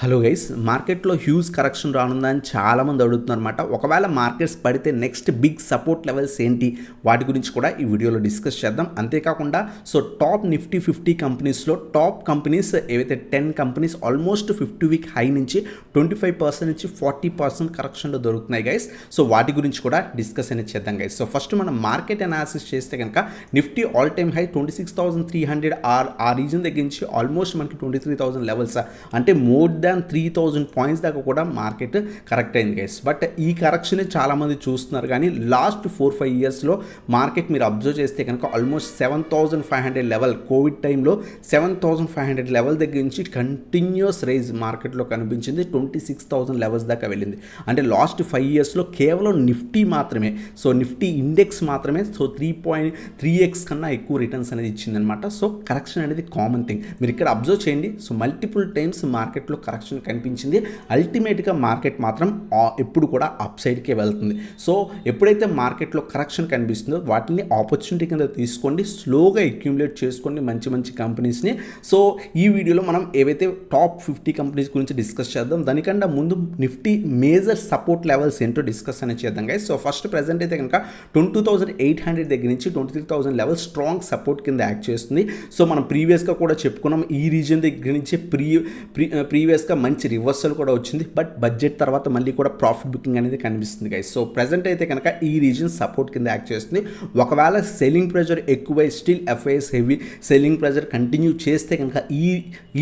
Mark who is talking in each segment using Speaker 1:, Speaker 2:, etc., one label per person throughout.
Speaker 1: Hello guys, మార్కెట్లో huge correction రానుందని చాలామంది అడుగుతున్నారన్నమాట. ఒకవేళ మార్కెట్స్ పడితే నెక్స్ట్ బిగ్ సపోర్ట్ లెవెల్స్ ఏంటి, వాటి గురించి కూడా ఈ వీడియోలో డిస్కస్ చేద్దాం. అంతేకాకుండా టాప్ నిఫ్టీ 50 కంపెనీస్లో టాప్ కంపెనీస్ ఏవైతే 10 కంపెనీస్ ఆల్మోస్ట్ 50 వీక్ హై నుంచి 25% నుంచి 40% కరెక్షన్లో దొరుకుతున్నాయి గైస్. వాటి గురించి కూడా డిస్కస్ అనేది చేద్దాం గైస్. ఫస్ట్ మనం మార్కెట్ అనాలిసిస్ చేస్తే కనుక నిఫ్టీ ఆల్ టైమ్ హై 26,300 ఆ రీజన్ దగ్గర నుంచి ఆల్మోస్ట్ మనకి 23,000 లెవెల్స్, అంటే మోర్ దాన్ 3,000 పాయింట్స్ దాకా కూడా మార్కెట్ కరెక్ట్ అయింది గైస్. బట్ ఈ కరెక్షన్ చాలామంది చూస్తున్నారు, కానీ లాస్ట్ 4-5 ఇయర్స్లో మార్కెట్ మీరు అబ్జర్వ్ చేస్తే కనుక ఆల్మోస్ట్ 7,500 లెవెల్, కోవిడ్ టైంలో 7,500 లెవెల్ దగ్గర నుంచి కంటిన్యూస్ రైజ్ మార్కెట్లో కనిపించింది. 26,000 లెవెల్స్ దాకా వెళ్ళింది. అంటే లాస్ట్ 5 ఇయర్స్లో కేవలం నిఫ్టీ మాత్రమే, నిఫ్టీ ఇండెక్స్ మాత్రమే 3.3x కన్నా ఎక్కువ రిటర్న్స్ అనేది ఇచ్చిందనమాట. కరెక్షన్ అనేది కామన్ థింగ్, మీరు ఇక్కడ అబ్జర్వ్ చేయండి. మల్టిపుల్ టైమ్స్ మార్కెట్లో కరెక్షన్ కనిపించింది. అల్టిమేట్గా మార్కెట్ మాత్రం ఎప్పుడు కూడా అప్ సైడ్కే వెళ్తుంది. ఎప్పుడైతే మార్కెట్లో కరెక్షన్ కనిపిస్తుందో వాటిని ఆపర్చునిటీ కింద తీసుకోండి, స్లోగా అక్యూములేట్ చేసుకోండి మంచి మంచి కంపెనీస్ని. ఈ వీడియోలో మనం ఏవైతే టాప్ 50 కంపెనీస్ గురించి డిస్కస్ చేద్దాం. దానికన్నా ముందు నిఫ్టీ మేజర్ సపోర్ట్ లెవెల్స్ ఏంటో డిస్కస్ అనేది చేద్దాం గైస్. ఫస్ట్ ప్రెజెంట్ అయితే కనుక 22,800 దగ్గర నుంచి 23,000 లెవెల్ స్ట్రాంగ్ సపోర్ట్ కింద యాక్ట్ చేస్తుంది. మనం ప్రీవియస్గా కూడా చెప్పుకున్నాం, ఈ రీజన్ దగ్గర నుంచి ప్రీవియస్గా మంచి రివర్సల్ కూడా వచ్చింది. బట్ బడ్జెట్ తర్వాత మళ్ళీ కూడా ప్రాఫిట్ బుకింగ్ అనేది కనిపిస్తుంది గైస్. ప్రజెంట్ అయితే కనుక ఈ రీజన్ సపోర్ట్ కింద యాక్ట్ చేస్తుంది. ఒకవేళ సెల్లింగ్ ప్రెజర్ ఎక్కువై still FIs heavy selling pressure continue చేస్తే కనుక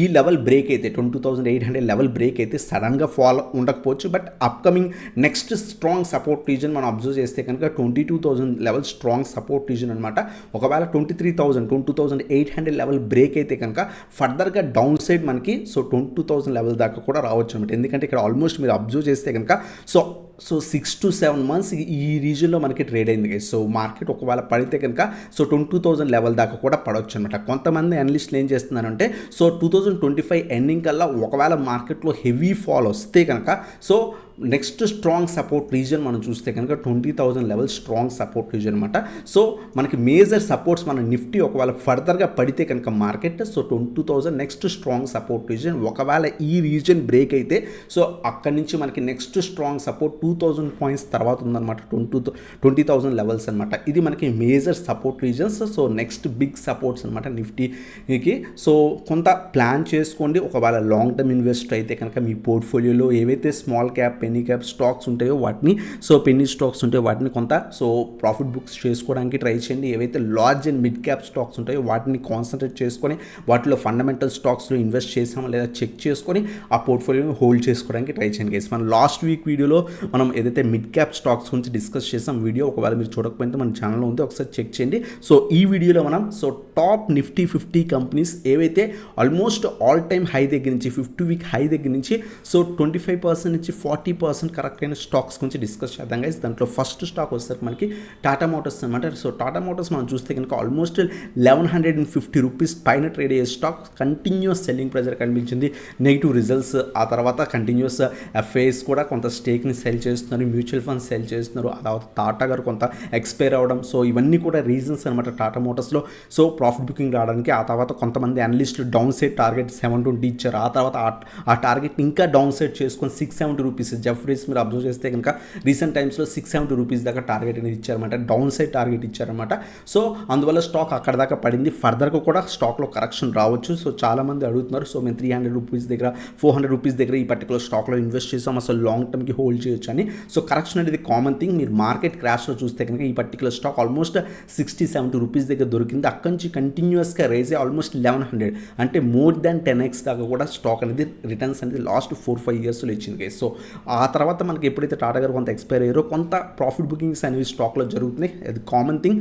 Speaker 1: ఈ లెవెల్ బ్రేక్ అయితే 22,800 లెవెల్ బ్రేక్ అయితే సడన్గా ఫాల్ ఉండకపోవచ్చు. But upcoming next strong support reason మనం అబ్జర్వ్ చేస్తే కనుక 22,000 లెవెల్ స్ట్రాంగ్ సపోర్ట్ రీజన్ అనమాట. ఒకవేళ 22,800 లెవెల్ బ్రేక్ అయితే కనుక ఫర్దర్గా డౌన్ సైడ్ మనకి 22,000 లెవెల్ దాకా కూడా రావచ్చు అనమాట. ఎందుకంటే ఇక్కడ ఆల్మోస్ట్ మీరు అబ్జర్వ్ చేస్తే కనుక 6 to 7 months ఈ రీజన్లో మనకి ట్రేడ్ అయింది గైస్. మార్కెట్ ఒకవేళ పడితే కనుక 22,000 లెవెల్ దాకా కూడా పడవచ్చు అనమాట. కొంతమంది అనలిస్టులు ఏం చేస్తున్నారంటే 2025 ఎండింగ్ కల్లా ఒకవేళ మార్కెట్లో హెవీ ఫాల్ వస్తే కనుక నెక్స్ట్ స్ట్రాంగ్ సపోర్ట్ రీజన్ మనం చూస్తే కనుక 20,000 లెవెల్ స్ట్రాంగ్ సపోర్ట్ రీజన్ అనమాట. మనకి మేజర్ సపోర్ట్స్ మన నిఫ్టీ ఒకవేళ ఫర్దర్గా పడితే కనుక market 22,000 next strong support reason. ఒకవేళ ఈ రీజన్ బ్రేక్ అయితే అక్కడి నుంచి మనకి నెక్స్ట్ స్ట్రాంగ్ సపోర్ట్ 2,000 పాయింట్స్ తర్వాత ఉందన్నమాట. 20,000 లెవెల్స్ అనమాట. ఇది మనకి major support reasons. Next big supports అనమాట నిఫ్టీకి. కొంత ప్లాన్ చేసుకోండి. ఒకవేళ లాంగ్ టర్మ్ ఇన్వెస్టర్ అయితే కనుక మీ పోర్ట్ఫోలియోలో ఏవైతే small cap penny cap stocks ఉంటాయో వాటిని పెన్నీ స్టాక్స్ ఉంటాయో వాటిని కొంత ప్రాఫిట్ బుక్స్ చేసుకోవడానికి ట్రై చేయండి. ఏవైతే large and mid cap stocks ఉంటాయో వాటిని కాన్సన్ట్రేట్ చేసుకొని వాటిలో ఫండమెంటల్ స్టాక్స్లో ఇన్వెస్ట్ చేసామా లేదా చెక్ చేసుకొని ఆ పోర్ట్ఫోలియోని హోల్డ్ చేసుకోవడానికి ట్రై చేయండి గైస్. మనం లాస్ట్ వీక్ వీడియోలో మనం ఏదైతే మిడ్ క్యాప్ స్టాక్స్ గురించి డిస్కస్ చేసాం వీడియో, ఒకవేళ మీరు చూడకపోతే మన ఛానల్లో ఉంది, ఒకసారి చెక్ చేయండి. ఈ వీడియోలో మనం టాప్ నిఫ్టీ 50 కంపెనీస్ ఏవైతే ఆల్మోస్ట్ ఆల్ టైమ్ హై దగ్గర నుంచి 50 వీక్ హై దగ్గర నుంచి 25% నుంచి 40% కరెక్ట్ అయిన స్టాక్స్ గురించి డిస్కస్ చేద్దాం గైస్. దాంట్లో ఫస్ట్ స్టాక్ వస్తే మనకి టాటా మోటార్స్ అనమాట. టాటా మోటార్స్ మనం చూస్తే కనుక ఆల్మోస్ట్ 1,150 రూపీస్ పైన ట్రేడ్ అయ్యే స్టాక్. కంటిన్యూస్ సెల్లింగ్ ప్రెజర్ కనిపించింది, నెగిటివ్ రిజల్ట్స్, ఆ తర్వాత కంటిన్యూస్ ఎఫ్ఐఎస్ కూడా కొంత స్టేక్ని సెల్ చేస్తున్నారు, మ్యూచువల్ ఫండ్స్ సెల్ చేస్తున్నారు, ఆ తర్వాత టాటా గారు కొంత ఎక్స్పైర్ అవ్వడం. ఇవన్నీ కూడా రీజన్స్ అనమాట టాటా మోటార్స్లో ప్రాఫిట్ బుకింగ్ రావడానికి. ఆ తర్వాత కొంతమంది అనలిస్టులు డౌన్ సైడ్ టార్గెట్ 720 ఇచ్చారు. ఆ తర్వాత ఆ టార్గెట్ ఇంకా డౌన్ సైడ్ చేసుకొని 670 రూపీస్ జెఫ్రీస్ మీరు అబ్జర్వ్ చేస్తే కనుక రీసెంట్ టైమ్స్లో 670 రూపీస్ దాకా టార్గెట్ అనేది ఇచ్చారన్నమాట, డౌన్ సైడ్ టార్గెట్ ఇచ్చారన్నమాట. అందువల్ల స్టాక్ అక్కడ దాకా పడింది. ఫర్దర్గా కూడా స్టాక్లో కరెక్షన్ రావచ్చు. చాలామంది అడుగుతున్నారు, మేము 300 రూపీస్ దగ్గర 400 రూపీస్ దగ్గర ఈ పర్టికులర్ స్టాక్లో ఇన్వెస్ట్ చేసాం, అసలు లాంగ్ టర్మ్కి హోల్డ్ చేయొచ్చు అని. కరెక్షన్ అనేది కామన్ థింగ్. మీరు మార్కెట్ క్రాష్లో చూస్తే కనుక ఈ పర్టికులర్ స్టాక్ ఆల్మోస్ట్ 60-70 రూపీస్ దగ్గర దొరికింది. అక్కడి నుంచి కంటిన్యూస్గా రైజ్ ఆల్మోస్ట్ 1,100, అంటే మోర్ దాన్ 10x దాకా కూడా స్టాక్ అనేది రిటర్న్స్ అనేది లాస్ట్ 4-5 ఇయర్స్లో ఇచ్చింది గైస్. ఆ తర్వాత మనకి ఎప్పుడైతే టాటా గారు కొంత ఎక్స్పైర్ అయ్యారో కొంత ప్రాఫిట్ బుకింగ్స్ అనేవి స్టాక్లో జరుగుతున్నాయి, అది కామన్ థింగ్.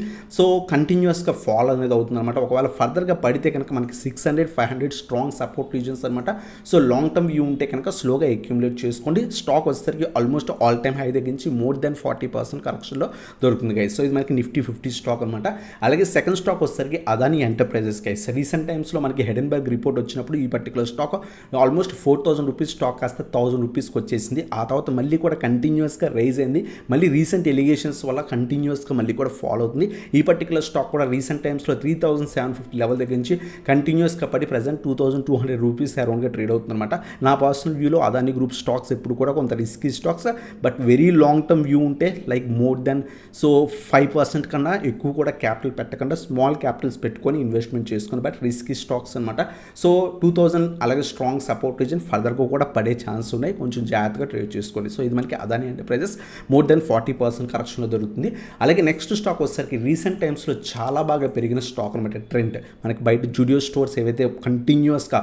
Speaker 1: కంటిన్యూస్గా ఫాల్ అనేది అవుతుంది అనమాట. ఒకవేళ ఫర్దర్గా పడితే కనుక మనకి 600-500 స్ట్రాంగ్ సపోర్ట్ రీజన్స్ అనమాట. లాంగ్ టర్మ్ వ్యూ ఉంటే కనుక స్లోగా అక్యూములేట్ చేసుకోండి. స్టాక్ వచ్చేసరికి ఆల్మోస్ట్ ఆల్ టైమ్ హై దగ్గర నుంచి మోర్ దెన్ 40% కరెక్షన్లో దొరుకుతుంది గైస్. సో ఇది మనకి నిఫ్టీ 50 స్టాక్ అనమాట. అలాగే సెకండ్ స్టాక్ వచ్చేసరికి అదానీ ఎంటర్ప్రైజెస్ గైస్. రీసెంట్ టైమ్స్లో మనకి హెడెన్బర్గ్ రిపోర్ట్ వచ్చినప్పుడు ఈ particular stock almost 4000 rupees stock కాస్త 1000 రూపీస్కి వచ్చేసింది. ఆ తర్వాత మళ్ళీ కూడా కంటిన్యూస్గా రైజ్ అయింది. మళ్ళీ రీసెంట్ ఎలిగేషన్స్ వల్ల కంటిన్యూస్గా మళ్ళీ కూడా ఫాలో అవుతుంది. ఈ పర్టికులర్ స్టాక్ కూడా రీసెంట్ టైమ్స్లో 3750 లెవెల్ దగ్గర నుంచి కంటిన్యూస్గా పడి ప్రజెంట్ 2200 రూపీస్ అరౌండ్గా ట్రేడ్ అవుతుంది అనమాట. నా పర్సనల్ వ్యూలో అదానీ గ్రూప్ స్టాక్స్ ఎప్పుడు కూడా కొంత risky stocks, but very long term view ఉంటే లైక్ మోర్ దెన్ 5% కన్నా ఎక్కువ కూడా క్యాపిటల్ పెట్టకుండా స్మాల్ క్యాపిటల్స్ పెట్టుకొని ఇన్వెస్ట్మెంట్ చేసుకొని బట్ రిస్కీ స్టాక్స్ అనమాట. సో 2000 అలాగే స్ట్రాంగ్ సపోర్ట్ రీజన్ ఫర్దర్గా కూడా పడే ఛాన్స్ ఉన్నాయి, కొంచెం జాగ్రత్తగా ట్రేడ్ చేసుకోండి. సో ఇది మనకి అదానీ ఎంటర్ప్రైజెస్ మోర్ దెన్ 40% కరెక్షన్లో దొరుకుతుంది. అలాగే నెక్స్ట్ స్టాక్ వచ్చేసరికి రీసెంట్ టైమ్స్లో చాలా బాగా పెరిగిన స్టాక్ అనమాట ట్రెండ్. మనకి బయట జూడియో స్టోర్స్ ఏవైతే కంటిన్యూస్గా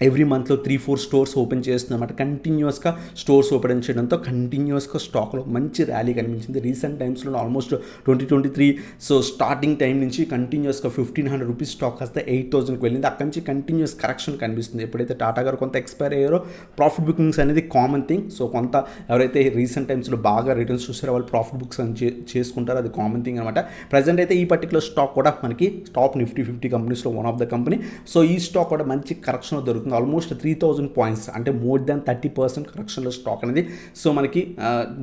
Speaker 1: ఎవ్రీ మంత్లో 3-4 స్టోర్స్ ఓపెన్ చేస్తుందన్నమాట. కంటిన్యూస్గా స్టోర్స్ ఓపెన్ చేయడంతో కంటిన్యూస్గా స్టాక్లో మంచి ర్యాలీ కనిపించింది. రీసెంట్ టైమ్స్లో ఆల్మోస్ట్ 2023 సో స్టార్టింగ్ టైం నుంచి కంటిన్యూస్గా 1500 రూపీస్ స్టాక్ కాస్త 8000కి వెళ్ళింది. అక్కడి నుంచి కంటిన్యూస్ కరెక్షన్ కనిపిస్తుంది. ఎప్పుడైతే టాటా గారు కొంత ఎక్స్పైర్ అయ్యారో ప్రాఫిట్ బుకింగ్స్ అనేది కామన్ థింగ్. సో కొంత ఎవరైతే రీసెంట్ టైమ్స్లో బాగా రిటర్న్స్ చూసారో వాళ్ళు ప్రాఫిట్ బుక్స్ అని చేసుకుంటారో అది కామన్ థింగ్ అనమాట. ప్రజెంట్ అయితే ఈ పర్టికులర్ స్టాక్ కూడా మనకి టాప్ నిఫ్టీ 50 కంపెనీస్లో one of the company. So ఈ స్టాక్ కూడా మంచి కరెక్షన్లో దొరుకుతుంది. ఆల్మోస్ట్ 3000 పాయింట్స్ అంటే మోర్ దాన్ 30% కరెక్షన్లో స్టాక్ అనేది సో మనకి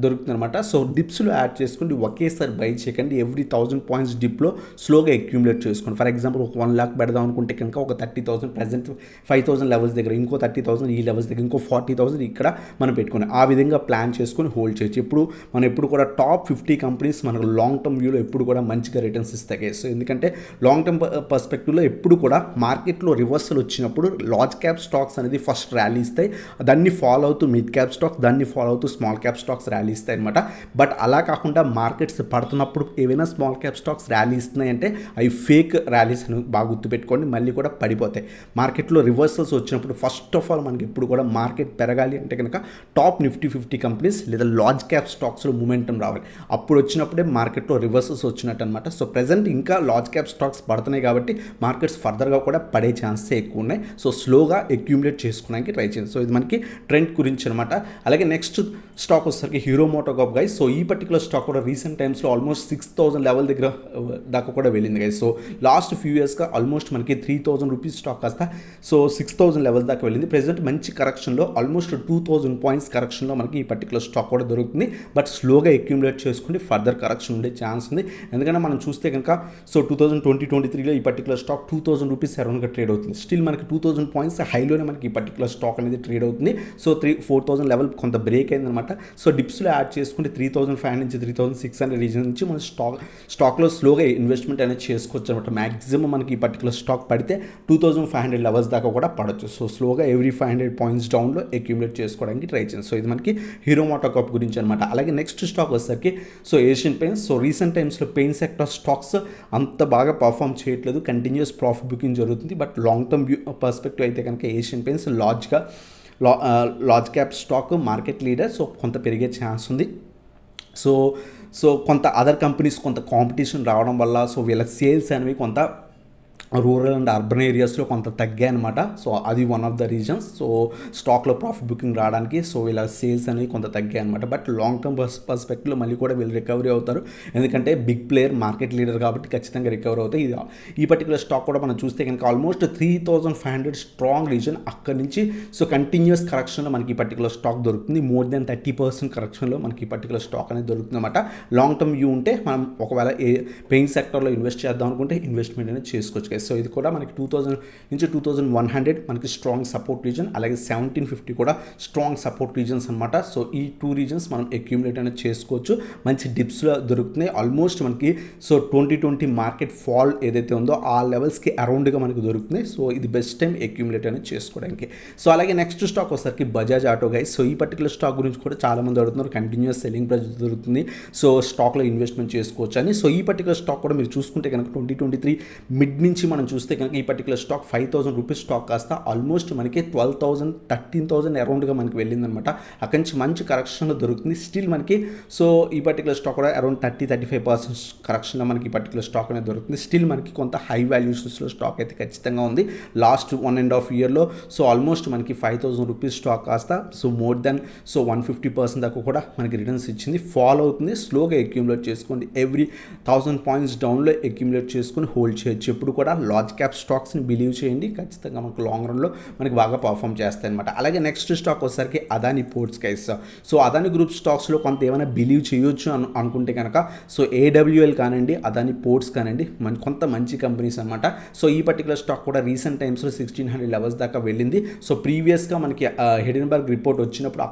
Speaker 1: దొరుకుతుంది అనమాట. సో డిప్స్లో యాడ్ చేసుకుంటే ఒకేసారి బై చేయకండి. ఎవ్రీ 1000 పాయింట్స్ డిప్లో స్లోగా అక్యూములేట్ చేసుకోండి. ఫర్ ఎగ్జాంపుల్ ఒక 1 lakh పెడదాం అనుకుంటే కనుక ఒక 30,000 ప్రజెంట్ 5,000 లెవెల్స్ దగ్గర, ఇంకో 30,000 ఈ లెవెల్స్ దగ్గర, ఇంకో 40,000 ఇక్కడ మనం పెట్టుకుని ఆ విధంగా ప్లాన్ చేసుకొని హోల్డ్ చేయొచ్చు. మనం ఎప్పుడు కూడా టాప్ 50 కంపెనీస్ మనకు లాంగ్ టర్మ్ వ్యూలో ఎప్పుడు కూడా మంచిగా రిటర్న్స్ ఇస్తాయి. సో ఎందుకంటే లాంగ్ టర్మ్ పర్స్పెక్టివ్లో ఎప్పుడు కూడా మార్కెట్లో రివర్సల్ వచ్చినప్పుడు లార్జ్ క్యాప్ స్టాక్స్ అనేది ఫస్ట్ ర్యాలీ ఇస్తాయి. దాన్ని ఫాలో అవుతూ మిడ్ క్యాప్ స్టాక్స్, దాన్ని ఫాలో అవుతూ స్మాల్ క్యాప్ స్టాక్స్ ర్యాలీ ఇస్తాయి అనమాట. బట్ అలా కాకుండా మార్కెట్స్ పడుతున్నప్పుడు ఏవైనా స్మాల్ క్యాప్ స్టాక్స్ ర్యాలీ ఇస్తున్నాయంటే అవి ఫేక్ ర్యాలీస్ అని బాగా గుర్తుపెట్టుకోండి. మళ్ళీ కూడా పడిపోతాయి. మార్కెట్లో రివర్సల్స్ వచ్చినప్పుడు ఫస్ట్ ఆఫ్ ఆల్ మనకి ఎప్పుడు కూడా మార్కెట్ పెరగాలి అంటే కనుక టాప్ నిఫ్టీ 50 కంపెనీస్ లేదా లార్జ్ క్యాప్ స్టాక్స్లో మూమెంటం రావాలి. అప్పుడు వచ్చినప్పుడే మార్కెట్లో రివర్సల్స్ వచ్చినట్టు అనమాట. సో ప్రజెంట్ ఇంకా లార్జ్ క్యాప్ స్టాక్స్ పడుతున్నాయి కాబట్టి మార్కెట్స్ ఫర్దర్గా కూడా పడే ఛాన్సెస్ ఎక్కువ ఉన్నాయి. సో స్లోగా అక్యూములేట్ చేసుకోవడానికి ట్రై చేయండి. సో ఇది మనకి ట్రెండ్ గురించి అనమాట. అలాగే నెక్స్ట్ స్టాక్ వచ్చేసరికి హీరో మోటోకార్ప్ గైస్. సో ఈ పర్టికులర్ స్టాక్ కూడా రీసెంట్ టైమ్స్లో ఆల్మోస్ట్ 6000 లెవెల్ దగ్గర దాకా కూడా వెళ్ళింది గైస్. సో లాస్ట్ ఫ్యూ ఇయర్స్గా ఆల్మోస్ట్ మనకి 3000 రూపీస్ స్టాక్ కాస్త సో 6000 లెవెల్ దాకా వెళ్ళింది. ప్రెజెంట్ మంచి కరెక్షన్లో ఆల్మోస్ట్ 2000 పాయింట్స్ కరెక్షన్లో మనకి ఈ పర్టికులర్ స్టాక్ కూడా దొరుకుతుంది. బట్ స్లోగా అక్యూములేట్ చేసుకుంటే ఫర్దర్ కరెక్షన్ ఉండే ఛాన్స్ ఉంది. ఎందుకంటే మనం చూస్తే కనుక సో 2023లో ఈ పర్టికులర్ స్టాక్ 2000 రూపీస్ అరౌండ్గా ట్రేడ్ అవుతుంది. స్టిల్ మనకి 2000 పాయింట్స్ హైలోనే మనకి ఈ పర్టికులర్ స్టాక్ అనేది ట్రేడ్ అవుతుంది. సో 4000 లెవెల్ కొంత బ్రేక్ అయిందనమాట. సో డిప్స్లో యాడ్ చేసుకుంటే 3500 నుంచి 3600 రీజన్ నుంచి మన స్టాక్లో స్లోగా ఇన్వెస్ట్మెంట్ అనేది చేసుకోవచ్చు అనమాట. మ్యాక్సిమం మనకి ఈ పర్టికులర్ స్టాక్ పడితే 2500 లెవెల్స్ దాకా కూడా పడవచ్చు. సో స్లోగా ఎవ్రీ 500 పాయింట్స్ డౌన్లో అక్యూములేట్ చేసుకోవడానికి ట్రై చేయండి. సో ఇది మనకి హీరో మోటోకార్ప్ గురించి అనమాట. అలాగే నెక్స్ట్ స్టాక్ వచ్చేసరికి so Asian paints. So recent టైమ్స్లో పెయింట్ సెక్టర్ స్టాక్స్ అంత బాగా పర్ఫామ్ చేయట్లేదు. కంటిన్యూస్ ప్రాఫిట్ బుకింగ్ జరుగుతుంది. బట్ లాంగ్ టర్మ్ పర్స్పెక్టివ్ అయితే కనుక Asian paints large cap stock market leader. So కొంత పెరిగే ఛాన్స్ ఉంది. సో కొంత అదర్ కంపెనీస్ కొంత కాంపిటీషన్ రావడం వల్ల సో వీళ్ళ సేల్స్ అనేవి కొంత రూరల్ అండ్ అర్బన్ ఏరియాస్లో కొంత తగ్గాయి అనమాట. సో అది one of the reasons. So స్టాక్లో ప్రాఫిట్ బుకింగ్ రావడానికి సో వీళ్ళ సేల్స్ అనేవి కొంత తగ్గాయి అనమాట. బట్ లాంగ్ టర్మ్ పర్స్పెక్టివ్లో మళ్ళీ కూడా వీళ్ళు రికవరీ అవుతారు. ఎందుకంటే బిగ్ ప్లేయర్ మార్కెట్ లీడర్ కాబట్టి ఖచ్చితంగా రికవరీ అవుతాయి. ఈ పర్టికులర్ స్టాక్ కూడా మనం చూస్తే కనుక ఆల్మోస్ట్ 3500 స్ట్రాంగ్ రీజన్ అక్కడి నుంచి సో కంటిన్యూస్ కరెక్షన్లో మనకి ఈ పర్టికులర్ స్టాక్ దొరుకుతుంది. మోర్ దెన్ 30% కరెక్షన్లో మనకి ఈ పర్టికులర్ స్టాక్ అనేది దొరుకుతుంది అనమాట. లాంగ్ టర్మ్ వ్యూ ఉంటే మనం ఒకవేళ పెయింట్ సెక్టర్లో ఇన్వెస్ట్ చేద్దాం అనుకుంటే ఇన్వెస్ట్మెంట్ అనేది చేసుకోవచ్చు. సో ఇది కూడా మనకి 2000 నుంచి 2100 మనకి స్ట్రాంగ్ సపోర్ట్ రీజన్, అలాగే 1750 కూడా స్ట్రాంగ్ సపోర్ట్ రీజన్స్ అనమాట. సో ఈ 2 రీజన్స్ మనం అక్యూములేట్ అనేది చేసుకోవచ్చు. మంచి డిప్స్లో దొరుకుతున్నాయి. ఆల్మోస్ట్ మనకి సో 2020 మార్కెట్ ఫాల్ ఏదైతే ఉందో ఆ లెవెల్స్కి అరౌండ్గా మనకు దొరుకుతున్నాయి. సో ఇది బెస్ట్ టైం అక్యూములేట్ అనేది చేసుకోవడానికి. సో అలాగే నెక్స్ట్ స్టాక్ వచ్చేసరికి బజాజ్ ఆటో గైస్. సో ఈ పర్టికులర్ స్టాక్ గురించి కూడా చాలామంది అడుగుతున్నారు. కంటిన్యూస్ సెల్లింగ్ ప్రైస్ దొరుకుతుంది. సో స్టాక్లో ఇన్వెస్ట్మెంట్ చేసుకోవచ్చు అని. సో ఈ పర్టికులర్ స్టాక్ కూడా మీరు చూసుకుంటే కనుక 2023 మిడ్ నుంచి మనం చూస్తే కనుక ఈ పర్టికులర్ స్టాక్ 5,000 రూపీస్ స్టాక్ కాస్త ఆల్మోస్ట్ మనకి 12,000 13,000 అరౌండ్గా మనకి వెళ్ళిందనమాట. అక్కడి నుంచి మంచి కరెక్షన్లో దొరుకుతుంది స్టిల్ మనకి. సో ఈ పర్టికులర్ స్టాక్ కూడా అరౌండ్ 30-35% కరెక్షన్లో మనకి ఈ పర్టికులర్ స్టాక్ అనేది దొరుకుతుంది. స్టిల్ మనకి కొంత హై వాల్యూషన్స్లో స్టాక్ అయితే ఖచ్చితంగా ఉంది. లాస్ట్ 1.5 ఇయర్లో సో ఆల్మోస్ట్ మనకి 5,000 రూపీస్ స్టాక్ కాస్త సో మోర్ దెన్ సో 150% దాకా కూడా మనకి రిటర్న్స్ ఇచ్చింది. ఫాలో అవుతుంది, స్లోగా అక్యూములేట్ చేసుకోండి. ఎవ్రీ 1000 పాయింట్స్ డౌన్లో అక్యూములేట్ చేసుకుని హోల్డ్ చేయొచ్చు. ఎప్పుడు కూడా లార్జ్ క్యాప్ స్టాక్స్ని బిలీవ్ చేయండి, ఖచ్చితంగా మనకు లాంగ్ రన్లో మనకి బాగా పర్ఫామ్ చేస్తాయి అనమాట. అలాగే నెక్స్ట్ స్టాక్ వచ్చేసరికి Adani ports guys. So Adani group స్టాక్స్లో కొంత ఏమైనా బిలీవ్ చేయొచ్చు అనుకుంటే కనుక సో ఏడబ్ల్యూఎల్ కానివ్వండి, అదాని పోర్ట్స్ కానివ్వండి, కొంత మంచి కంపెనీస్ అనమాట. సో ఈ పర్టికులర్ స్టాక్ కూడా రీసెంట్ టైమ్స్లో 1600 లెవెల్స్ దాకా వెళ్ళింది. సో ప్రీవియస్గా మనకి హిడెన్బర్గ్ రిపోర్ట్ వచ్చినప్పుడు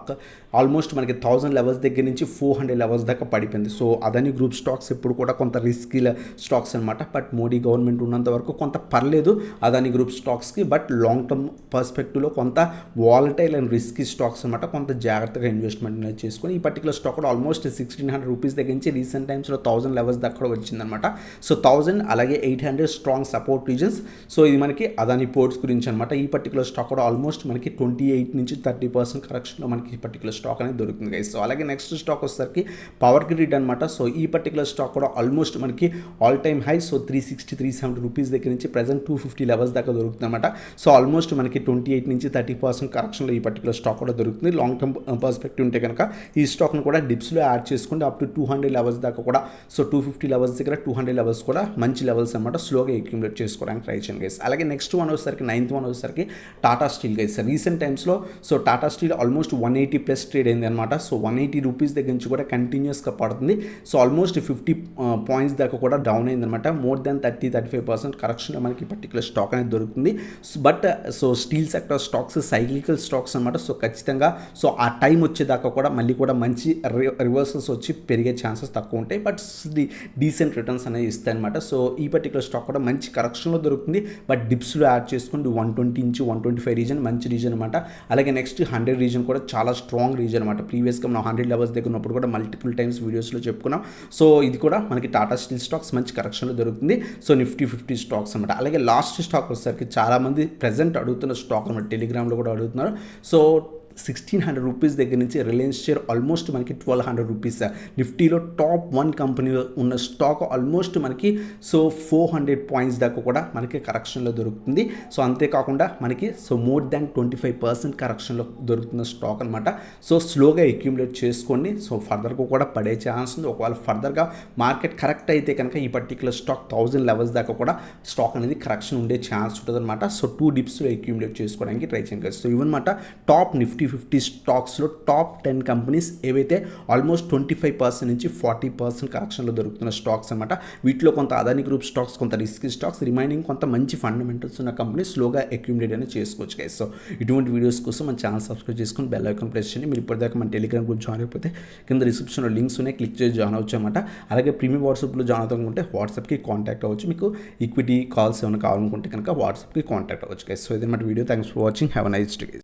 Speaker 1: ఆల్మోస్ట్ మనకి 1000 లెవెల్స్ దగ్గర నుంచి 400 లెవెల్స్ దాకా పడిపోయింది. సో అదాని గ్రూప్ స్టాక్స్ ఎప్పుడు కూడా కొంత రిస్కీ స్టాక్స్ అనమాట. బట్ మోడీ గవర్నమెంట్ ఉన్నంత వరకు కొంత పర్లేదు అదాని గ్రూప్ స్టాక్స్కి. బట్ లాంగ్ టర్మ్ పర్స్పెక్టివ్లో కొంత వాలటైల్ అండ్ రిస్కీ స్టాక్స్ అనమాట. కొంత జాగ్రత్తగా ఇన్వెస్ట్మెంట్ అనేది చేసుకొని ఈ పర్టికులర్ స్టాక్ కూడా ఆల్మోస్ట్ 1600 రూపీస్ దగ్గర నుంచి రీసెంట్ టైమ్స్లో 1000 లెవెల్స్ దాకా కూడా వచ్చిందనమాట. సో 1000 అలాగే 800 స్ట్రాంగ్ సపోర్ట్ రీజన్స్. సో ఇది మనకి అదాని పోర్ట్స్ గురించి అనమాట. ఈ పర్టికులర్ స్టాక్ కూడా ఆల్మోస్ట్ మనకి 28 నుంచి 30% కరెక్షన్లో మనకి ఈ పర్టికులర్ స్టాక్ అనేది దొరుకుతుంది గైస్. సో అలాగే నెక్స్ట్ స్టాక్ వచ్చేసరికి పవర్ గ్రిడ్ అనమాట. సో ఈ పర్టికులర్ స్టాక్ కూడా ఆల్మోస్ట్ మనకి all time high so 360-370 rupees దగ్గర నుంచి ప్రెజెంట్ 250 లెవెల్స్ దాకా దొరుకుతుంది అనమాట. సో ఆల్మోస్ట్ మనకి 28 నుంచి 30% కరెక్షన్లో ఈ పర్టికులర్ స్టాక్ కూడా దొరుకుతుంది. లాంగ్ టర్మ్ పర్స్పెక్టివ్ ఉంటే కనుక ఈ స్టాక్ను కూడా డిప్స్లో యాడ్ చేసుకుంటే అప్ టు 200 లెవెల్స్ దాకా కూడా సో 250 లెవెల్స్ దగ్గర 200 లెవెల్స్ కూడా మంచి లెవెల్స్ అనమాట. స్లోగా అక్యూములేట్ చేసుకోవడానికి ట్రై చేయండి గైస్. అలాగే నెక్స్ట్ వన్ వచ్చేసరికి 9th వన్ వచ్చేసరికి టాటా స్టీల్ గైస్. రీసెంట్ టైమ్స్లో so Tata steel almost 180+ trade అయింది అనమాట. సో 180 రూపీస్ దగ్గర నుంచి కూడా కంటిన్యూస్గా పడుతుంది. సో ఆల్మోస్ట్ 50 పాయింట్స్ దాకా కూడా డౌన్ అయిందనమాట. మోర్ దెన్ 30-35% కరెక్షన్లో మనకి పర్టికులర్ స్టాక్ అనేది దొరుకుతుంది. But so steel sector stocks cyclical stocks అనమాట. సో ఖచ్చితంగా సో ఆ టైం వచ్చేదాకా కూడా మళ్ళీ కూడా మంచి రివర్సల్స్ వచ్చి పెరిగే ఛాన్సెస్ తక్కువ ఉంటాయి. బట్ డీసెంట్ రిటర్న్స్ అనేది ఇస్తాయి అనమాట. సో ఈ పర్టికులర్ స్టాక్ కూడా మంచి కరెక్షన్లో దొరుకుతుంది. బట్ డిప్స్లో యాడ్ చేసుకుంటే 120 నుంచి 125 రీజన్ మంచి రీజన్ అనమాట. అలాగే నెక్స్ట్ 100 రీజన్ కూడా చాలా స్ట్రాంగ్ రీజన్ అనమాట. ప్రీవియస్గా మనం 100 లెవెల్స్ దగ్గర ఉన్నప్పుడు కూడా మల్టిపుల్ టైమ్స్ వీడియోస్లో చెప్పుకున్నాం. సో ఇది కూడా మనకి టాటా స్టీల్ స్టాక్స్ మంచి కరెక్షన్లో దొరుకుతుంది. సో నిఫ్టీ 50 స్టాక్స్ అనమాట. అలాగే లాస్ట్ స్టాక్ వచ్చేసరికి చాలామంది ప్రెజెంట్ అడుగుతున్న స్టాక్ అనమాట. టెలిగ్రామ్లో కూడా అడుగుతున్నారు. సో 1600 రూపీస్ దగ్గర నుంచి రిలయన్స్ షేర్ ఆల్మోస్ట్ మనకి 1200 రూపీస్. నిఫ్టీలో టాప్ 1 కంపెనీ ఉన్న స్టాక్ ఆల్మోస్ట్ మనకి సో 400 పాయింట్స్ దాకా కూడా మనకి కరెక్షన్లో దొరుకుతుంది. సో అంతేకాకుండా మనకి సో మోర్ దాన్ 25% కరెక్షన్లో దొరుకుతున్న స్టాక్ అనమాట. సో స్లోగా అక్యూములేట్ చేసుకోండి. సో ఫర్దర్గా కూడా పడే ఛాన్స్ ఉంది. ఒకవేళ ఫర్దర్గా మార్కెట్ కరెక్ట్ అయితే కనుక ఈ పర్టికులర్ స్టాక్ 1000 లెవెల్స్ దాకా కూడా స్టాక్ అనేది కరెక్షన్ ఉండే ఛాన్స్ ఉంటుంది అనమాట. సో 2 డిప్స్లో అక్యూములేట్ చేసుకోవడానికి ట్రై చేయండి. సో ఇవన్నమాట టాప్ నిఫ్టీ 50 స్టాక్స్లో టాప్ 10 కంపెనీస్ ఏవైతే ఆల్మోస్ట్ 25% నుంచి 40% కరెక్షన్లో దొరుకుతున్న స్టాక్స్ అనమాట. వీటిలో కొంత అదాని గ్రూప్ స్టాక్స్, కొంత రిస్కీ స్టాక్స్, రిమైనింగ్ కొంత మంచి ఫండమెంటల్స్ ఉన్న కంపెనీస్ స్లోగా అక్యూములేట్ అనేది చేసుకోవచ్చు గైస్. సో ఇటువంటి వీడియోస్ కోసం మన ఛానల్ సబ్స్క్రైబ్ చేసుకొని బెల్ ఐకాన్ ప్రెస్ చేయండి. మీరు ఇప్పటిదాకా మన టెలిగ్రామ్ గ్రూప్ జాయిన్ అయిపోతే కింద డిస్క్రిప్షన్లో లింక్స్ ఉన్నాయి, క్లిక్ చేసి జాయిన్ అవ్వచ్చు అనమాట. అలాగే ప్రీమియం వాట్సాప్లో జాయిన్ అవుతానుకుంటే వాట్సాప్కి కాంటాక్ట్ అవ్వచ్చు. మీకు ఈక్విటీ కాల్స్ ఏమైనా కావాలనుకుంటే కనుక వాట్సాప్కి కాంటాక్ట్ అవ్వచ్చు గైస్. సో ఇదన్నమాట video. Thanks for watching. Have a nice day.